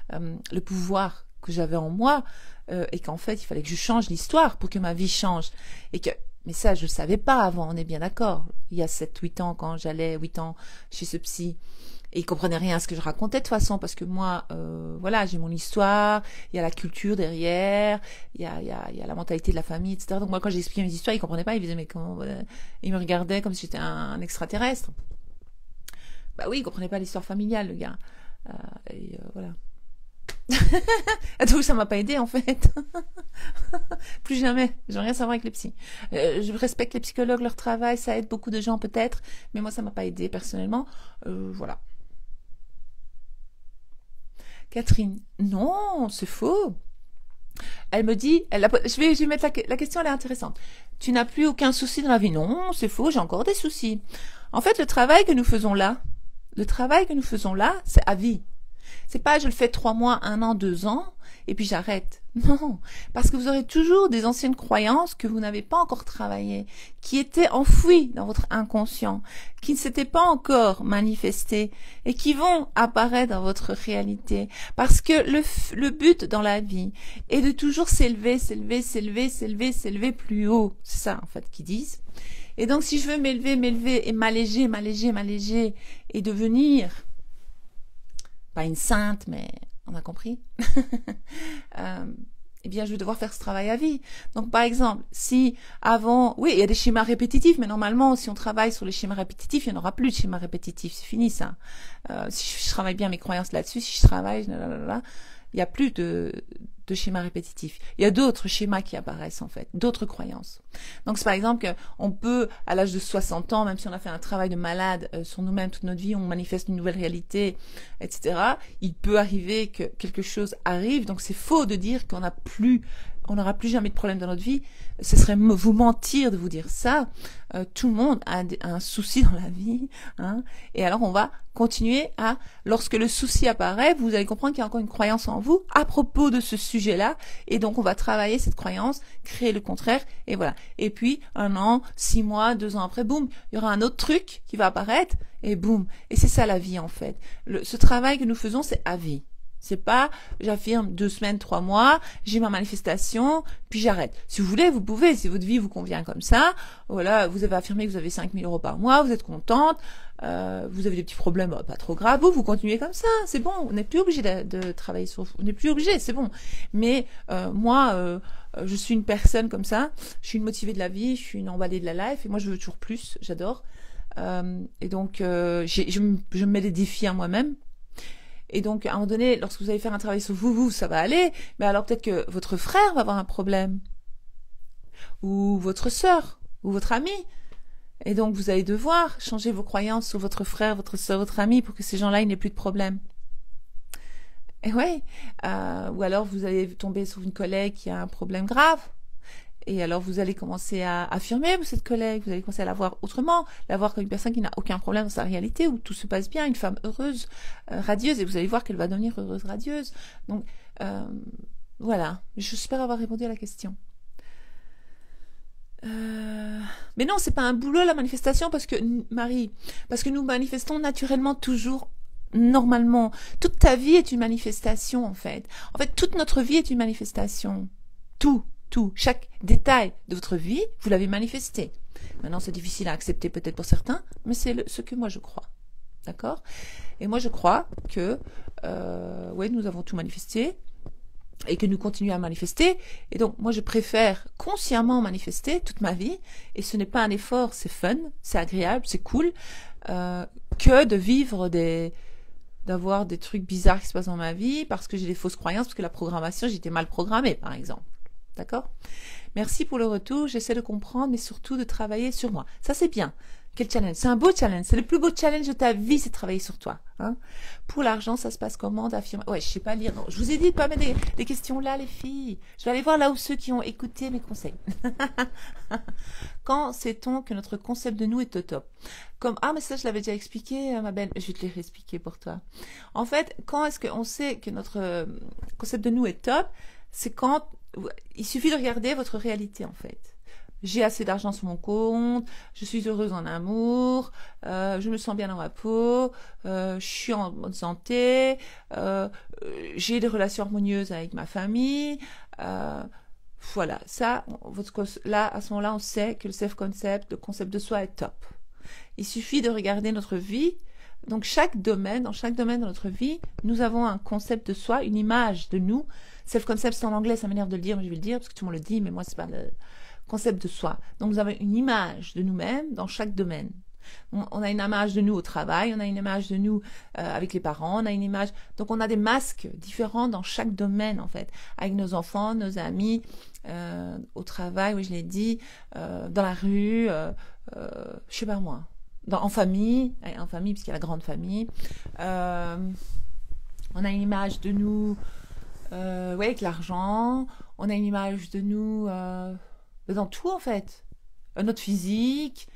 le pouvoir que j'avais en moi, et qu'en fait il fallait que je change l'histoire pour que ma vie change, et que mais ça, je ne savais pas avant, on est bien d'accord. Il y a 7-8 ans, quand j'allais 8 ans chez ce psy, et il comprenait rien à ce que je racontais de toute façon, parce que moi, voilà, j'ai mon histoire, il y a la culture derrière, il y a la mentalité de la famille, etc. Donc moi, quand j'expliquais mes histoires, il comprenait pas, il disait, mais comment, il me regardait comme si j'étais un extraterrestre. Bah oui, il comprenait pas l'histoire familiale, le gars. Voilà. Donc ça m'a pas aidé en fait. Plus jamais, je veux rien savoir avec les psys. Je respecte les psychologues, leur travail, ça aide beaucoup de gens peut-être, mais moi ça m'a pas aidé personnellement. Voilà. Catherine, non, c'est faux. Elle me dit, je vais mettre la question, elle est intéressante. Tu n'as plus aucun souci dans la vie? Non, c'est faux, j'ai encore des soucis. En fait, le travail que nous faisons là, c'est à vie. C'est pas je le fais 3 mois, 1 an, 2 ans, et puis j'arrête. Non, parce que vous aurez toujours des anciennes croyances que vous n'avez pas encore travaillées, qui étaient enfouies dans votre inconscient, qui ne s'étaient pas encore manifestées, et qui vont apparaître dans votre réalité. Parce que le but dans la vie est de toujours s'élever plus haut. C'est ça, en fait, qu'ils disent. Et donc, si je veux m'élever et m'alléger, et devenir pas une sainte, mais on a compris, eh bien, je vais devoir faire ce travail à vie. Donc, par exemple, si avant, oui, il y a des schémas répétitifs, mais normalement, si on travaille sur les schémas répétitifs, il n'y en aura plus de schémas répétitifs. C'est fini, ça. Si je travaille bien mes croyances là-dessus, si je travaille, Il n'y a plus de schémas répétitifs. Il y a d'autres schémas qui apparaissent en fait, d'autres croyances. Donc c'est par exemple qu'on peut, à l'âge de 60 ans, même si on a fait un travail de malade sur nous-mêmes toute notre vie, on manifeste une nouvelle réalité, etc. Il peut arriver que quelque chose arrive. Donc c'est faux de dire qu'on n'aura plus jamais de problème dans notre vie. Ce serait vous mentir de vous dire ça. Tout le monde a un souci dans la vie, hein. Et alors on va continuer à, lorsque le souci apparaît, vous allez comprendre qu'il y a encore une croyance en vous à propos de ce sujet-là, et donc on va travailler cette croyance, créer le contraire, et voilà. Et puis 1 an, 6 mois, 2 ans après, boum, il y aura un autre truc qui va apparaître, et boum. Et c'est ça la vie en fait. Ce travail que nous faisons, c'est à vie. C'est pas, j'affirme 2 semaines, 3 mois, j'ai ma manifestation, puis j'arrête. Si vous voulez, vous pouvez, si votre vie vous convient comme ça, voilà, vous avez affirmé que vous avez 5 000 € par mois, vous êtes contente, vous avez des petits problèmes, pas trop graves, vous continuez comme ça, c'est bon, on n'est plus obligé de travailler sur vous, on n'est plus obligé, c'est bon. Mais moi, je suis une personne comme ça, je suis une motivée de la vie, je suis une emballée de la life, et moi je veux toujours plus, j'adore. Et donc, je me mets des défis à moi-même. Et donc, à un moment donné, lorsque vous allez faire un travail sur vous, ça va aller. Mais alors peut-être que votre frère va avoir un problème. Ou votre sœur. Ou votre ami. Et donc, vous allez devoir changer vos croyances sur votre frère, votre sœur, votre ami pour que ces gens-là, ils n'aient plus de problème. Et ouais. Ou alors, vous allez tomber sur une collègue qui a un problème grave. Et alors, vous allez commencer à affirmer cette collègue, vous allez commencer à la voir autrement, la voir comme une personne qui n'a aucun problème dans sa réalité, où tout se passe bien, une femme heureuse, radieuse, et vous allez voir qu'elle va devenir heureuse, radieuse. Donc, voilà, j'espère avoir répondu à la question. Mais non, c'est pas un boulot la manifestation, parce que, Marie, parce que nous manifestons naturellement toujours, normalement. Toute ta vie est une manifestation, en fait. En fait, toute notre vie est une manifestation. Tout. Chaque détail de votre vie, vous l'avez manifesté. Maintenant, c'est difficile à accepter peut-être pour certains, mais c'est ce que moi je crois. D'accord? Et moi je crois que, oui, nous avons tout manifesté et que nous continuons à manifester. Et donc, moi je préfère consciemment manifester toute ma vie. Et ce n'est pas un effort, c'est fun, c'est agréable, c'est cool, que de vivre d'avoir des trucs bizarres qui se passent dans ma vie parce que j'ai des fausses croyances, parce que la programmation, j'étais mal programmée, par exemple. D'accord? Merci pour le retour. J'essaie de comprendre, mais surtout de travailler sur moi. Ça, c'est bien. Quel challenge? C'est un beau challenge. C'est le plus beau challenge de ta vie, c'est de travailler sur toi. Hein? Pour l'argent, ça se passe comment d'affirmer? Ouais, je sais pas lire. Non, je vous ai dit de pas mettre des questions là, les filles. Je vais aller voir là où ceux qui ont écouté mes conseils. Quand sait-on que notre concept de nous est au top? Mais ça, je l'avais déjà expliqué, ma belle. Je vais te le réexpliquer pour toi. En fait, quand est-ce qu'on sait que notre concept de nous est top? C'est quand il suffit de regarder votre réalité, en fait. J'ai assez d'argent sur mon compte, je suis heureuse en amour, je me sens bien dans ma peau, je suis en bonne santé, j'ai des relations harmonieuses avec ma famille. Voilà, ça, là, à ce moment-là, on sait que le self-concept, le concept de soi est top. Il suffit de regarder notre vie. Donc, dans chaque domaine de notre vie, nous avons un concept de soi, une image de nous. Self-concept, c'est en anglais, ça m'énerve de le dire, mais je vais le dire parce que tout le monde le dit, mais moi, c'est pas le concept de soi. Donc, nous avons une image de nous-mêmes dans chaque domaine. On a une image de nous au travail, on a une image de nous avec les parents, on a une image... Donc, on a des masques différents dans chaque domaine, en fait. Avec nos enfants, nos amis, au travail, oui, je l'ai dit, dans la rue, je sais pas moi. En famille, puisqu'il y a la grande famille. On a une image de nous avec l'argent. On a une image de nous dans tout, en fait. Notre physique.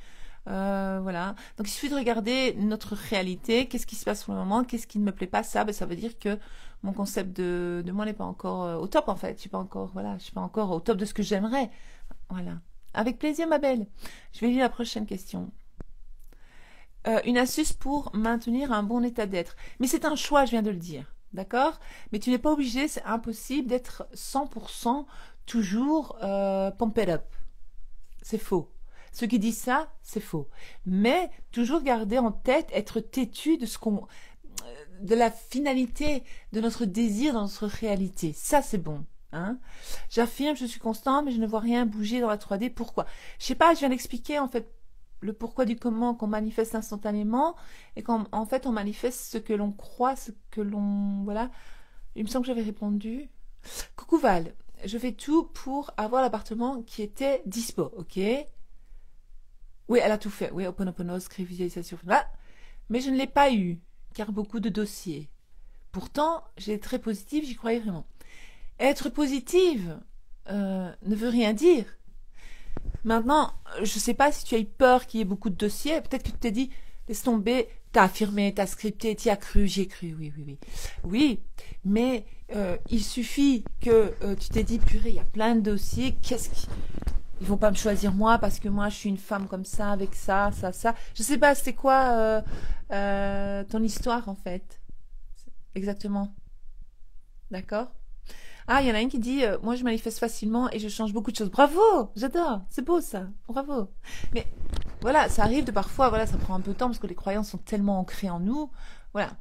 Voilà. Donc, il suffit de regarder notre réalité. Qu'est-ce qui se passe pour le moment? Qu'est-ce qui ne me plaît pas? Ça veut dire que mon concept de moi n'est pas encore au top, en fait. Je suis pas encore au top de ce que j'aimerais. Voilà. Avec plaisir, ma belle. Je vais lire la prochaine question. Une astuce pour maintenir un bon état d'être. Mais c'est un choix, je viens de le dire. D'accord? Mais tu n'es pas obligé, c'est impossible d'être 100% toujours pumped up. C'est faux. Ceux qui disent ça, c'est faux. Mais toujours garder en tête, être têtu de la finalité de notre désir dans notre réalité. Ça, c'est bon. Hein? J'affirme, je suis constante, mais je ne vois rien bouger dans la 3D. Pourquoi? Je sais pas, je viens d'expliquer en fait le pourquoi du comment qu'on manifeste instantanément et qu'en fait on manifeste ce que l'on croit, ce que l'on... Voilà. Il me semble que j'avais répondu. Coucou Val, je fais tout pour avoir l'appartement qui était dispo, ok? Oui, elle a tout fait. Oui, Ho'oponopono, script, visualisation. Là. Mais je ne l'ai pas eu, car beaucoup de dossiers. Pourtant, j'ai très positive, j'y croyais vraiment. Être positive ne veut rien dire. Maintenant, je ne sais pas si tu as eu peur qu'il y ait beaucoup de dossiers. Peut-être que tu t'es dit, laisse tomber, t'as affirmé, t'as scripté, t'y as cru, j'y ai cru, oui, oui, oui. Oui, mais il suffit que tu t'es dit, purée, il y a plein de dossiers, ils vont pas me choisir moi parce que moi je suis une femme comme ça, avec ça, ça, ça. Je sais pas, c'est quoi ton histoire en fait. Exactement. D'accord? Ah, il y en a une qui dit, moi je manifeste facilement et je change beaucoup de choses. Bravo! J'adore! C'est beau ça! Bravo! Mais voilà, ça arrive de parfois, voilà, ça prend un peu de temps parce que les croyances sont tellement ancrées en nous. Voilà.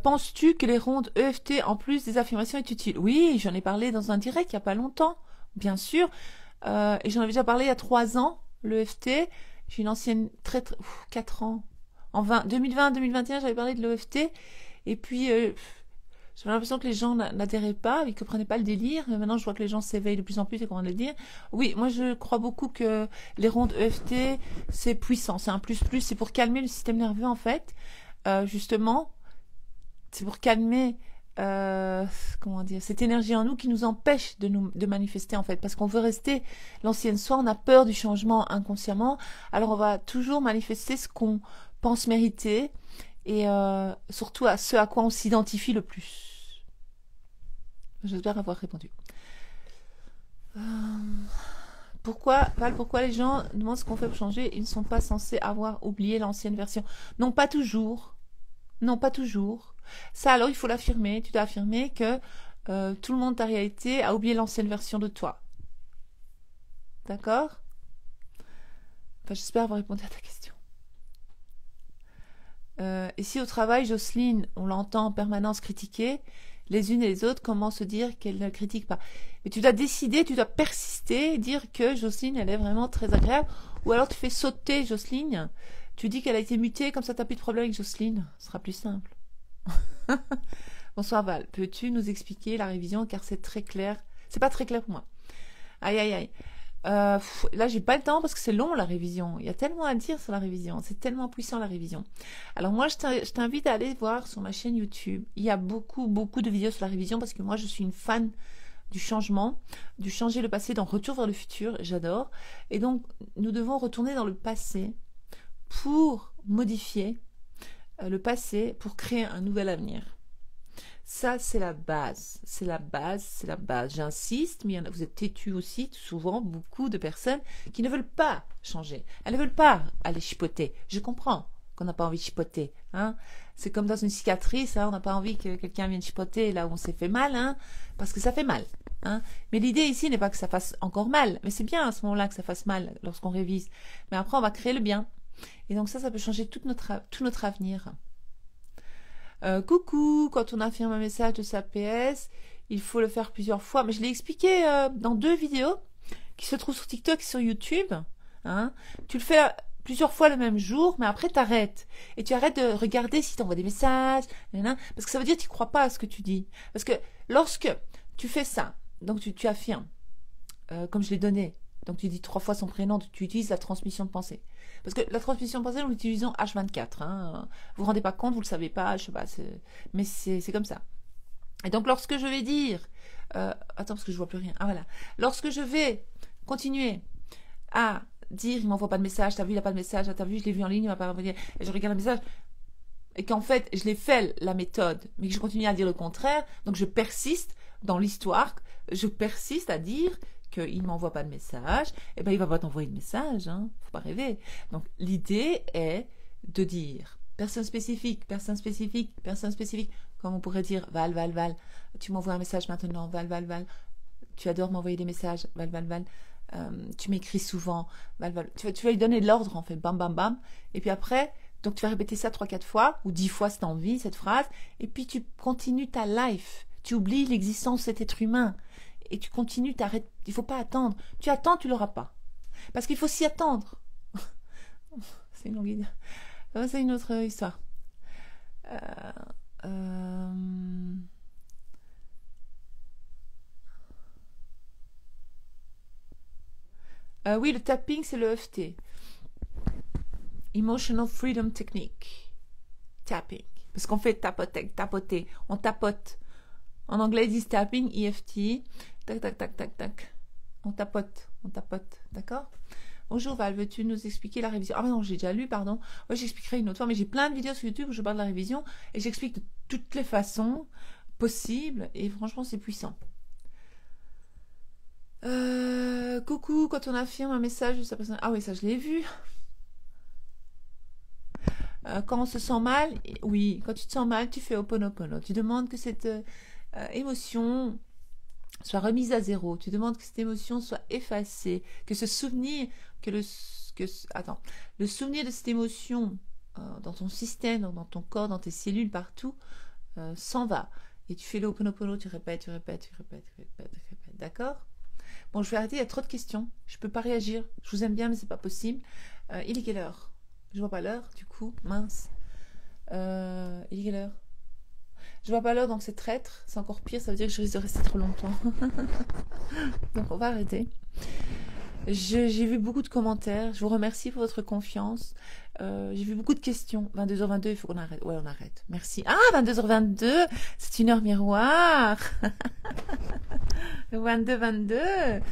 Penses-tu que les rondes EFT en plus des affirmations est utile? Oui, j'en ai parlé dans un direct il n'y a pas longtemps, bien sûr. Et j'en avais déjà parlé il y a 3 ans, l'EFT. J'ai une ancienne, 4 ans. En 2020-2021, j'avais parlé de l'EFT. Et puis, j'avais l'impression que les gens n'adhéraient pas, ils ne comprenaient pas le délire. Mais maintenant, je vois que les gens s'éveillent de plus en plus et comment le dire. Oui, moi, je crois beaucoup que les rondes EFT, c'est puissant, c'est un plus-plus. C'est pour calmer le système nerveux, en fait. Justement, c'est pour calmer comment dire, cette énergie en nous qui nous empêche de manifester en fait, parce qu'on veut rester l'ancienne soi, on a peur du changement inconsciemment, alors on va toujours manifester ce qu'on pense mériter et surtout à ce à quoi on s'identifie le plus. J'espère avoir répondu. Pourquoi les gens demandent ce qu'on fait pour changer? Ils ne sont pas censés avoir oublié l'ancienne version. Non, pas toujours. Non, pas toujours. Ça, alors, il faut l'affirmer. Tu dois affirmer que tout le monde, ta réalité, a oublié l'ancienne version de toi. D'accord? Enfin, j'espère avoir répondu à ta question. Ici, au travail, Jocelyne, on l'entend en permanence critiquer. Les unes et les autres, comment se dire qu'elle ne critique pas? Mais tu dois décider, tu dois persister, dire que Jocelyne, elle est vraiment très agréable. Ou alors tu fais sauter Jocelyne. Tu dis qu'elle a été mutée, comme ça tu n'as plus de problème avec Jocelyne. Ce sera plus simple. Bonsoir Val, peux-tu nous expliquer la révision car c'est très clair. C'est pas très clair pour moi. Aïe aïe aïe. Là j'ai pas le temps parce que c'est long la révision. Il y a tellement à dire sur la révision. C'est tellement puissant la révision. Alors moi je t'invite à aller voir sur ma chaîne YouTube. Il y a beaucoup de vidéos sur la révision parce que moi je suis une fan du changement, du changer le passé dans Retour vers le futur. J'adore. Et donc nous devons retourner dans le passé pour modifier le passé pour créer un nouvel avenir. Ça, c'est la base. C'est la base, c'est la base. J'insiste, mais vous êtes têtus aussi, souvent, beaucoup de personnes qui ne veulent pas changer. Elles ne veulent pas aller chipoter. Je comprends qu'on n'a pas envie de chipoter. Hein. C'est comme dans une cicatrice, hein, on n'a pas envie que quelqu'un vienne chipoter là où on s'est fait mal, hein, parce que ça fait mal. Hein. Mais l'idée ici n'est pas que ça fasse encore mal. Mais c'est bien à ce moment-là que ça fasse mal lorsqu'on révise. Mais après, on va créer le bien. Et donc ça peut changer tout notre avenir. Coucou, quand on affirme un message de sa PS, il faut le faire plusieurs fois. Mais je l'ai expliqué dans 2 vidéos qui se trouvent sur TikTok et sur YouTube. Hein. Tu le fais plusieurs fois le même jour, mais après t'arrêtes. Et tu arrêtes de regarder si t'envoies des messages, parce que ça veut dire que tu ne crois pas à ce que tu dis. Parce que lorsque tu fais ça, donc tu affirmes, comme je l'ai donné, donc tu dis 3 fois son prénom, tu utilises la transmission de pensée. Parce que la transmission de pensée, nous l'utilisons H24. Hein. Vous vous rendez pas compte, vous le savez pas, je sais pas, mais c'est comme ça. Et donc lorsque je vais dire, attends parce que je vois plus rien. Ah voilà. Lorsque je vais continuer à dire, il m'envoie pas de message, t'as vu, il a pas de message, t'as vu, je l'ai vu en ligne, il m'a pas envoyé, et je regarde le message, et qu'en fait je l'ai fait la méthode, mais que je continue à dire le contraire, donc je persiste dans l'histoire, je persiste à dire qu'il ne m'envoie pas de message, eh ben il va pas t'envoyer de message, hein, faut pas rêver. Donc l'idée est de dire personne spécifique, personne spécifique, personne spécifique, comme on pourrait dire Val, Val, Val, tu m'envoies un message maintenant, Val, Val, Val, tu adores m'envoyer des messages, Val, Val, Val, tu m'écris souvent, Val, Val, tu vas lui donner de l'ordre en fait, bam, bam, bam, et puis après, donc tu vas répéter ça 3-4 fois, ou 10 fois si tu as envie, cette phrase, et puis tu continues ta life, tu oublies l'existence de cet être humain, et tu continues, t'arrêtes, il ne faut pas attendre. Tu attends, tu ne l'auras pas. Parce qu'il faut s'y attendre. C'est une longue idée. C'est une autre histoire. Euh, euh, oui, le tapping, c'est le EFT. Emotional Freedom Technique. Tapping. Parce qu'on fait tapoter. On tapote. En anglais, ils disent tapping, EFT. Tac, tac, tac, tac, tac. On tapote. D'accord? Bonjour Val, veux-tu nous expliquer la révision? Ah non, j'ai déjà lu, pardon. Ouais, j'expliquerai une autre fois, mais j'ai plein de vidéos sur YouTube où je parle de la révision et j'explique de toutes les façons possibles et franchement, c'est puissant. Coucou, quand on affirme un message de sa personne... Ah oui, ça je l'ai vu. Quand on se sent mal, oui, quand tu te sens mal, tu fais Ho'oponopono. Tu demandes que cette émotion soit remise à zéro. Tu demandes que cette émotion soit effacée, que ce souvenir, le souvenir de cette émotion dans ton système, dans ton corps, dans tes cellules, partout, s'en va. Et tu fais le Ho'oponopono, tu répètes. D'accord? Bon, je vais arrêter, il y a trop de questions. Je peux pas réagir. Je vous aime bien, mais c'est pas possible. Il est quelle heure? Je vois pas l'heure, du coup. Mince. Il est quelle heure? Je vois pas l'heure, donc c'est traître. C'est encore pire, ça veut dire que je risque de rester trop longtemps. Donc on va arrêter. J'ai vu beaucoup de commentaires. Je vous remercie pour votre confiance. J'ai vu beaucoup de questions. 22h22, il faut qu'on arrête. Ouais, on arrête. Merci. Ah, 22h22, c'est une heure miroir. 22h22.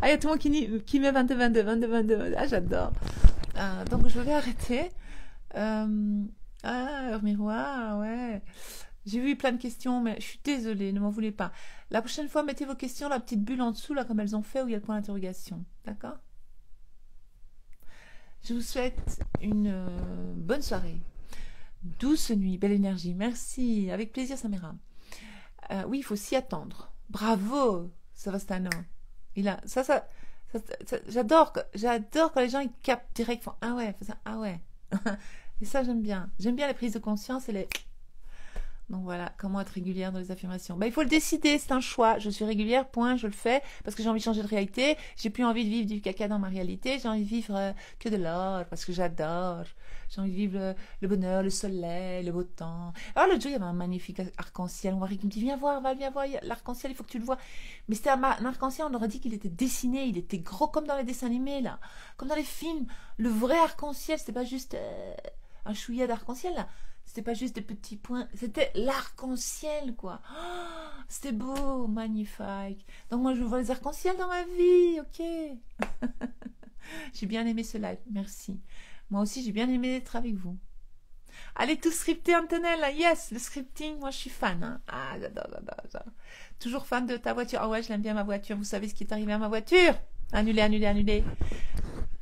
Ah, il y a tout le monde qui met 22h22. Ah, j'adore. Donc je vais arrêter. Heure miroir, ouais. J'ai vu plein de questions, mais je suis désolée, ne m'en voulez pas. La prochaine fois, mettez vos questions, la petite bulle en dessous, là, comme elles ont fait, où il y a le point d'interrogation. D'accord? Je vous souhaite une bonne soirée. Douce nuit, belle énergie. Merci. Avec plaisir, Samira. Oui, il faut s'y attendre. Bravo, Savastano. J'adore quand les gens ils captent direct, font ah ouais, ah ouais. Et ça, j'aime bien. J'aime bien les prises de conscience et les... Donc voilà, comment être régulière dans les affirmations. Il faut le décider, c'est un choix. Je suis régulière, point, je le fais, parce que j'ai envie de changer de réalité. J'ai plus envie de vivre du caca dans ma réalité. J'ai envie de vivre que de l'or, parce que j'adore. J'ai envie de vivre le bonheur, le soleil, le beau temps. Alors l'autre jour, il y avait un magnifique arc-en-ciel. Mon mari qui me dit, viens voir, l'arc-en-ciel, il faut que tu le vois. Mais c'était un arc-en-ciel, on aurait dit qu'il était dessiné, il était gros comme dans les dessins animés, là. Comme dans les films. Le vrai arc-en-ciel, c'était pas juste un chouïa d'arc-en-ciel, là. C'était pas juste des petits points, c'était l'arc-en-ciel, quoi. Oh, c'était beau, magnifique. Donc moi, je vois les arcs-en-ciel dans ma vie, ok. J'ai bien aimé ce live, merci. Moi aussi, j'ai bien aimé être avec vous. Allez, tout scripter, Antonella, yes, le scripting, moi, je suis fan. Hein. Ah, j'adore. Toujours fan de ta voiture. Ah ouais, je l'aime bien, ma voiture. Vous savez ce qui est arrivé à ma voiture? Annulé.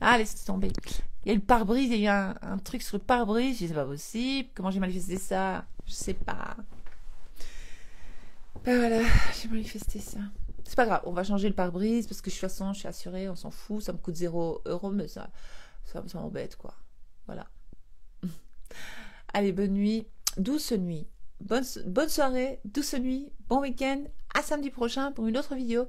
Ah, laissez tomber. Il y a eu le pare-brise, il y a eu un truc sur le pare-brise, je dis c'est pas possible, comment j'ai manifesté ça? Je sais pas. Ben voilà, j'ai manifesté ça. C'est pas grave, on va changer le pare-brise parce que de toute façon, je suis assurée, on s'en fout, ça me coûte 0 €, mais ça m'embête quoi. Voilà. Allez, bonne nuit, douce nuit. Bonne soirée, douce nuit, bon week-end, à samedi prochain pour une autre vidéo.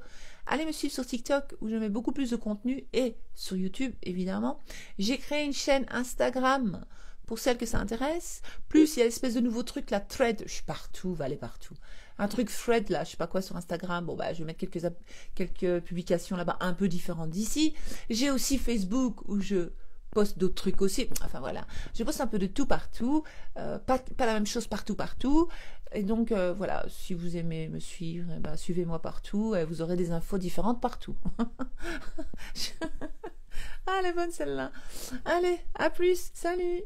Allez me suivre sur TikTok où je mets beaucoup plus de contenu et sur YouTube évidemment. J'ai créé une chaîne Instagram pour celles que ça intéresse. Plus il y a l'espèce de nouveau truc, la thread. Je suis partout, va aller partout. Un truc thread là, je sais pas quoi sur Instagram. Bon bah je vais mettre quelques publications là-bas un peu différentes d'ici. J'ai aussi Facebook où je poste d'autres trucs aussi. Enfin voilà, je poste un peu de tout partout. Pas la même chose partout. Et donc voilà, si vous aimez me suivre, suivez-moi partout et vous aurez des infos différentes partout. Ah, elle est bonne celle-là. Allez, à plus, salut.